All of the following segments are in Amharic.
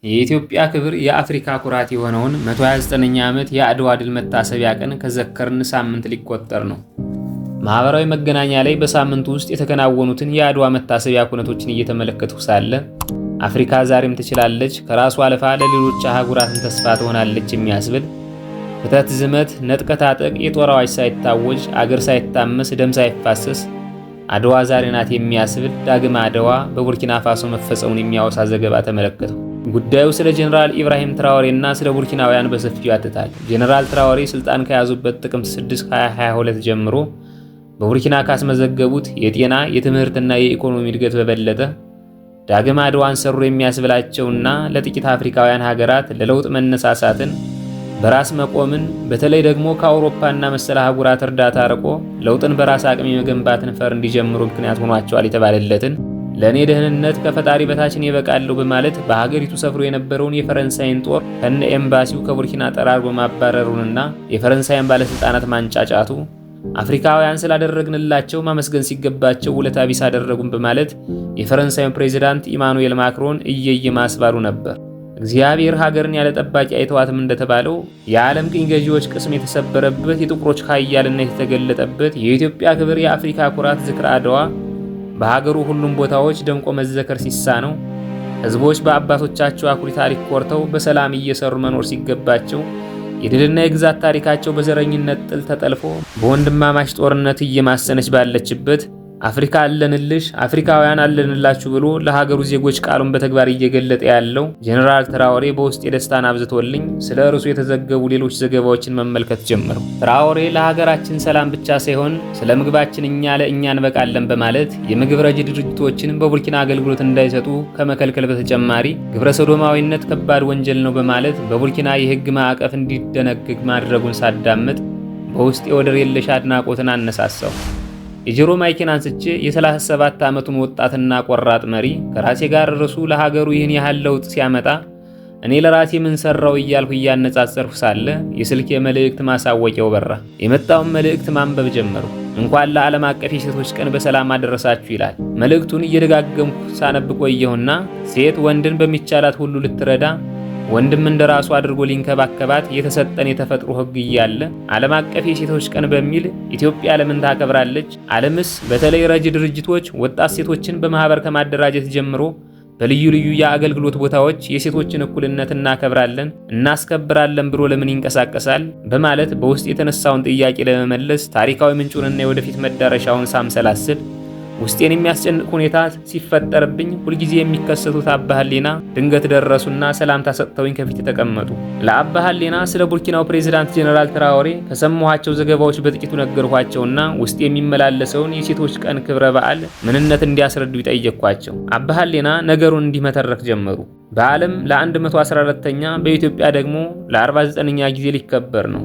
የኢትዮጵያ ክብር የአፍሪካ ኩራት የሆነውን 129ኛ ዓመት የአድዋ ድል መታሰቢያ ቀን ከዘከርን ሳምንት ሊቆጠር ነው። ማህበራዊ መገናኛ ላይ በሳምንቱ ውስጥ የተከናወኑትን የአድዋ መታሰቢያ ኩነቶችን እየተመለከቱ ሳለ አፍሪካ ዛሬም ትችላለች፣ ከራሷ አልፋ ለሌሎች አህጉራትን ተስፋ ትሆናለች የሚያስብል ፍተት ዝመት ነጥቀታጠቅ የጦር አዋጅ ሳይታወጅ አገር ሳይታመስ ደም ሳይፋሰስ አድዋ ዛሬ ናት የሚያስብል ዳግም አድዋ በቡርኪና ፋሶ መፈጸሙን የሚያወሳ ዘገባ ተመለከተው። ጉዳዩ ስለ ጀነራል ኢብራሂም ትራኦሬ እና ስለ ቡርኪናውያን በሰፊው ያትታል። ጀነራል ትራኦሬ ስልጣን ከያዙበት ጥቅምት 6 2022 ጀምሮ በቡርኪና ካስመዘገቡት የጤና የትምህርትና የኢኮኖሚ እድገት በበለጠ ዳግም አድዋን ሰሩ የሚያስብላቸውና ለጥቂት አፍሪካውያን ሀገራት ለለውጥ መነሳሳትን በራስ መቆምን በተለይ ደግሞ ከአውሮፓና መሰል አህጉራት እርዳታ ርቆ ለውጥን በራስ አቅም የመገንባትን ፈር እንዲጀምሩ ምክንያት ሆኗቸዋል የተባለለትን ለኔ ደህንነት ከፈጣሪ በታችን ይበቃለሁ በማለት በሀገሪቱ ሰፍሮ የነበረውን የፈረንሳይን ጦር ከነ ኤምባሲው ከቡርኪና ጠራርጎ ማባረሩንና የፈረንሳይን ባለስልጣናት ማንጫጫቱ አፍሪካውያን ስላደረግንላቸው ማመስገን ሲገባቸው ውለታ ቢስ አደረጉን በማለት የፈረንሳዩን ፕሬዝዳንት ኢማኑኤል ማክሮን እየየ ማስባሉ ነበር። እግዚአብሔር ሀገርን ያለ ጠባቂ አይተዋትም እንደተባለው የዓለም ቅኝ ገዢዎች ቅስም የተሰበረበት የጥቁሮች ኃያልነት የተገለጠበት የኢትዮጵያ ክብር የአፍሪካ ኩራት ዝክረ አድዋ በሀገሩ ሁሉም ቦታዎች ደምቆ መዘከር ሲሳነው ህዝቦች በአባቶቻቸው አኩሪ ታሪክ ኮርተው በሰላም እየሰሩ መኖር ሲገባቸው የድልና የግዛት ታሪካቸው በዘረኝነት ጥል ተጠልፎ በወንድማማች ጦርነት እየማሰነች ባለችበት አፍሪካ አለንልሽ አፍሪካውያን አለንላችሁ ብሎ ለሀገሩ ዜጎች ቃሉን በተግባር እየገለጠ ያለው ጀነራል ትራኦሬ በውስጥ የደስታን አብዝቶልኝ ስለ እርሱ የተዘገቡ ሌሎች ዘገባዎችን መመልከት ጀመሩ። ትራኦሬ ለሀገራችን ሰላም ብቻ ሳይሆን ስለ ምግባችን እኛ ለእኛ እንበቃለን በማለት የምግብ ረጅ ድርጅቶችን በቡርኪና አገልግሎት እንዳይሰጡ ከመከልከል በተጨማሪ ግብረ ሰዶማዊነት ከባድ ወንጀል ነው በማለት በቡርኪና የህግ ማዕቀፍ እንዲደነግግ ማድረጉን ሳዳምጥ በውስጥ የወደር የለሽ አድናቆትን አነሳሳው። የጆሮ ማይኬን አንስቼ የ37 ዓመቱን ወጣትና ቆራጥ መሪ ከራሴ ጋር እርሱ ለሀገሩ ይህን ያህል ለውጥ ሲያመጣ እኔ ለራሴ ምን ሰራው እያልኩ እያነጻጸርኩ ሳለ የስልክ የመልእክት ማሳወቂያው በራ። የመጣውን መልእክት ማንበብ ጀመሩ። እንኳን ለዓለም አቀፍ የሴቶች ቀን በሰላም አደረሳችሁ ይላል። መልእክቱን እየደጋገምኩ ሳነብ ቆየሁና ሴት ወንድን በሚቻላት ሁሉ ልትረዳ ወንድም እንደራሱ አድርጎ ሊንከባከባት የተሰጠን የተፈጥሮ ህግ እያለ ዓለም አቀፍ የሴቶች ቀን በሚል ኢትዮጵያ ለምን ታከብራለች? ዓለምስ በተለይ ረጅ ድርጅቶች ወጣት ሴቶችን በማህበር ከማደራጀት ጀምሮ በልዩ ልዩ የአገልግሎት ቦታዎች የሴቶችን እኩልነት እናከብራለን እናስከብራለን ብሎ ለምን ይንቀሳቀሳል? በማለት በውስጥ የተነሳውን ጥያቄ ለመመለስ ታሪካዊ ምንጩንና የወደፊት መዳረሻውን ሳምሰላስል ውስጤን የሚያስጨንቅ ሁኔታ ሲፈጠርብኝ ሁልጊዜ የሚከሰቱት አባ ህሌና ድንገት ደረሱና ሰላምታ ሰጥተውኝ ከፊት ተቀመጡ። ለአባ ህሌና ስለ ቡርኪናው ፕሬዝዳንት ጀነራል ትራኦሬ ከሰማኋቸው ዘገባዎች በጥቂቱ ነገርኳቸውና ውስጥ የሚመላለሰውን የሴቶች ቀን ክብረ በዓል ምንነት እንዲያስረዱ ጠየቅኳቸው። አባ ህሌና ነገሩን እንዲህ መተረክ ጀመሩ። በዓለም ለ114ኛ በኢትዮጵያ ደግሞ ለ49ኛ ጊዜ ሊከበር ነው።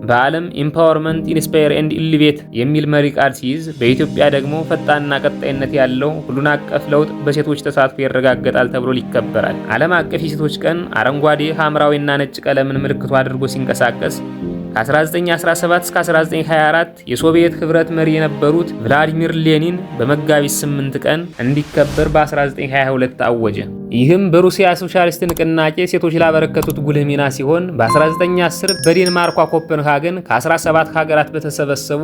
በዓለም ኢምፓወርመንት ኢንስፓየር ኤንድ ኢሊቬት የሚል መሪ ቃል ሲይዝ በኢትዮጵያ ደግሞ ፈጣንና ቀጣይነት ያለው ሁሉን አቀፍ ለውጥ በሴቶች ተሳትፎ ይረጋገጣል ተብሎ ይከበራል። ዓለም አቀፍ የሴቶች ቀን አረንጓዴ፣ ሐምራዊና ነጭ ቀለምን ምልክቱ አድርጎ ሲንቀሳቀስ ከ1917 እስከ 1924 የሶቪየት ህብረት መሪ የነበሩት ቭላዲሚር ሌኒን በመጋቢት 8 ቀን እንዲከበር በ1922 ታወጀ። ይህም በሩሲያ ሶሻሊስት ንቅናቄ ሴቶች ላበረከቱት ጉልህ ሚና ሲሆን በ1910 በዴንማርኳ ኮፐንሃገን ከ17 ሀገራት በተሰበሰቡ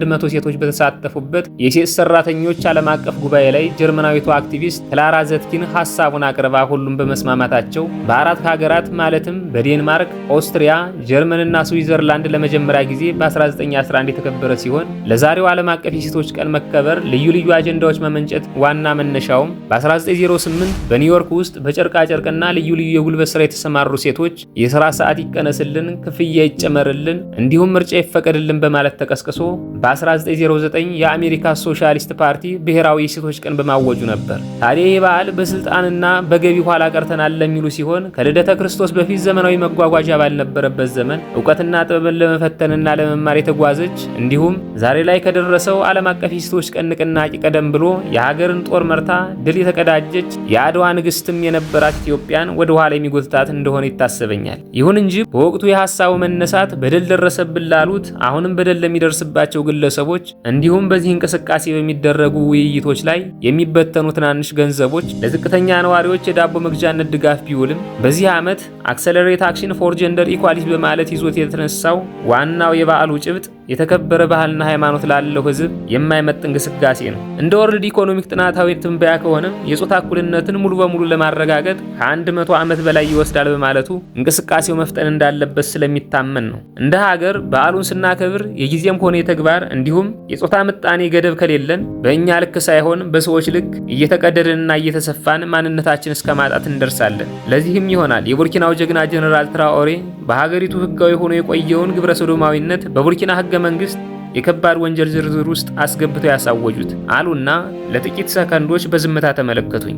100 ሴቶች በተሳተፉበት የሴት ሰራተኞች ዓለም አቀፍ ጉባኤ ላይ ጀርመናዊቷ አክቲቪስት ክላራ ዘትኪን ሐሳቡን አቅርባ ሁሉም በመስማማታቸው በአራት ሀገራት ማለትም በዴንማርክ፣ ኦስትሪያ፣ ጀርመንና ስዊዘርላንድ ለመጀመሪያ ጊዜ በ1911 የተከበረ ሲሆን ለዛሬው ዓለም አቀፍ የሴቶች ቀን መከበር ልዩ ልዩ አጀንዳዎች መመንጨት ዋና መነሻውም በ1908 በኒውዮርክ ውስጥ በጨርቃ ጨርቅና ልዩ ልዩ የጉልበት ስራ የተሰማሩ ሴቶች የሥራ ሰዓት ይቀነስልን፣ ክፍያ ይጨመርልን፣ እንዲሁም ምርጫ ይፈቀድልን በማለት ተቀስቅሶ በ1909 የአሜሪካ ሶሻሊስት ፓርቲ ብሔራዊ የሴቶች ቀን በማወጁ ነበር። ታዲያ ይህ በዓል በስልጣንና በገቢ ኋላ ቀርተናል ለሚሉ ሲሆን ከልደተ ክርስቶስ በፊት ዘመናዊ መጓጓዣ ባልነበረበት ዘመን እውቀትና ጥበብን ለመፈተንና ለመማር የተጓዘች እንዲሁም ዛሬ ላይ ከደረሰው ዓለም አቀፍ የሴቶች ቀን ንቅናቄ ቀደም ብሎ የሀገርን ጦር መርታ ድል የተቀዳጀች የአድዋ ንግሥት መንግስትም የነበራት ኢትዮጵያን ወደ ኋላ የሚጎትታት እንደሆነ ይታሰበኛል። ይሁን እንጂ በወቅቱ የሐሳቡ መነሳት በደል ደረሰብን ላሉት አሁንም በደል ለሚደርስባቸው ግለሰቦች እንዲሁም በዚህ እንቅስቃሴ በሚደረጉ ውይይቶች ላይ የሚበተኑ ትናንሽ ገንዘቦች ለዝቅተኛ ነዋሪዎች የዳቦ መግዣነት ድጋፍ ቢውልም በዚህ ዓመት አክሰለሬት አክሽን ፎር ጀንደር ኢኳሊቲ በማለት ይዞት የተነሳው ዋናው የበዓሉ ጭብጥ የተከበረ ባህልና ሃይማኖት ላለው ህዝብ የማይመጥ እንቅስቃሴ ነው። እንደ ወርልድ ኢኮኖሚክ ጥናታዊ ትንበያ ከሆነ የጾታ እኩልነትን ሙሉ በሙሉ ለማረጋገጥ ከ100 ዓመት በላይ ይወስዳል በማለቱ እንቅስቃሴው መፍጠን እንዳለበት ስለሚታመን ነው። እንደ ሀገር በዓሉን ስናከብር የጊዜም ሆነ የተግባር እንዲሁም የጾታ ምጣኔ ገደብ ከሌለን በእኛ ልክ ሳይሆን በሰዎች ልክ እየተቀደድንና እየተሰፋን ማንነታችን እስከ ማጣት እንደርሳለን። ለዚህም ይሆናል የቡርኪናው ጀግና ጀነራል ትራኦሬ በሀገሪቱ ህጋዊ ሆኖ የቆየውን ግብረ ሰዶማዊነት በቡርኪና ህገ መንግስት የከባድ ወንጀል ዝርዝር ውስጥ አስገብተው ያሳወጁት አሉና ለጥቂት ሰከንዶች በዝምታ ተመለከቱኝ።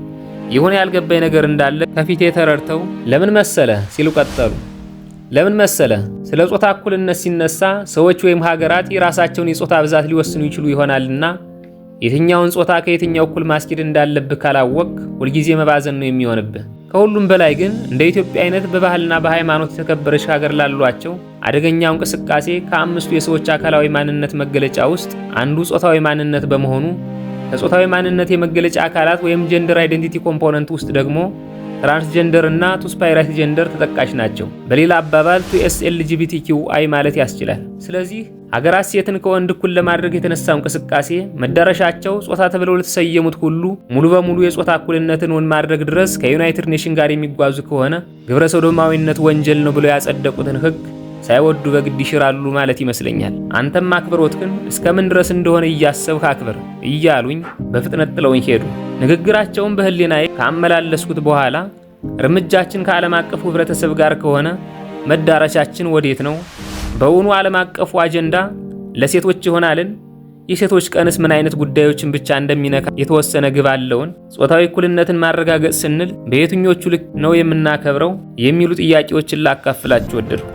ይሁን ያልገባኝ ነገር እንዳለ ከፊቴ ተረድተው ለምን መሰለ ሲሉ ቀጠሉ። ለምን መሰለ ስለ ጾታ እኩልነት ሲነሳ ሰዎች ወይም ሀገራት የራሳቸውን የጾታ ብዛት ሊወስኑ ይችሉ ይሆናልና የትኛውን ጾታ ከየትኛው እኩል ማስኬድ እንዳለብህ ካላወቅ ሁልጊዜ መባዘን ነው የሚሆንብህ። ከሁሉም በላይ ግን እንደ ኢትዮጵያ አይነት በባህልና በሃይማኖት የተከበረች ሀገር ላሏቸው አደገኛው እንቅስቃሴ ከአምስቱ የሰዎች አካላዊ ማንነት መገለጫ ውስጥ አንዱ ጾታዊ ማንነት በመሆኑ ከጾታዊ ማንነት የመገለጫ አካላት ወይም ጀንደር አይደንቲቲ ኮምፖነንት ውስጥ ደግሞ ትራንስጀንደር እና ቱስፓይራይት ጀንደር ተጠቃሽ ናቸው። በሌላ አባባል ቱኤስኤልጂቢቲኪውአይ ማለት ያስችላል። ስለዚህ ሀገራት ሴትን ከወንድ እኩል ለማድረግ የተነሳው እንቅስቃሴ መዳረሻቸው ጾታ ተብለው ለተሰየሙት ሁሉ ሙሉ በሙሉ የጾታ እኩልነትን ማድረግ ድረስ ከዩናይትድ ኔሽን ጋር የሚጓዙ ከሆነ ግብረ ሰዶማዊነት ወንጀል ነው ብለው ያጸደቁትን ሕግ ሳይወዱ በግድ ይሽራሉ ማለት ይመስለኛል። አንተም አክብሮት ግን እስከምን ድረስ እንደሆነ እያሰብክ አክብር እያሉኝ በፍጥነት ጥለውኝ ሄዱ። ንግግራቸውን በህሊናዬ ካመላለስኩት በኋላ እርምጃችን ከዓለም አቀፉ ህብረተሰብ ጋር ከሆነ መዳረሻችን ወዴት ነው? በውኑ ዓለም አቀፉ አጀንዳ ለሴቶች ይሆናልን? የሴቶች ቀንስ ምን አይነት ጉዳዮችን ብቻ እንደሚነካ የተወሰነ ግብ አለውን? ጾታዊ እኩልነትን ማረጋገጥ ስንል በየትኞቹ ልክ ነው የምናከብረው? የሚሉ ጥያቄዎችን ላካፍላችሁ ወደድኩ።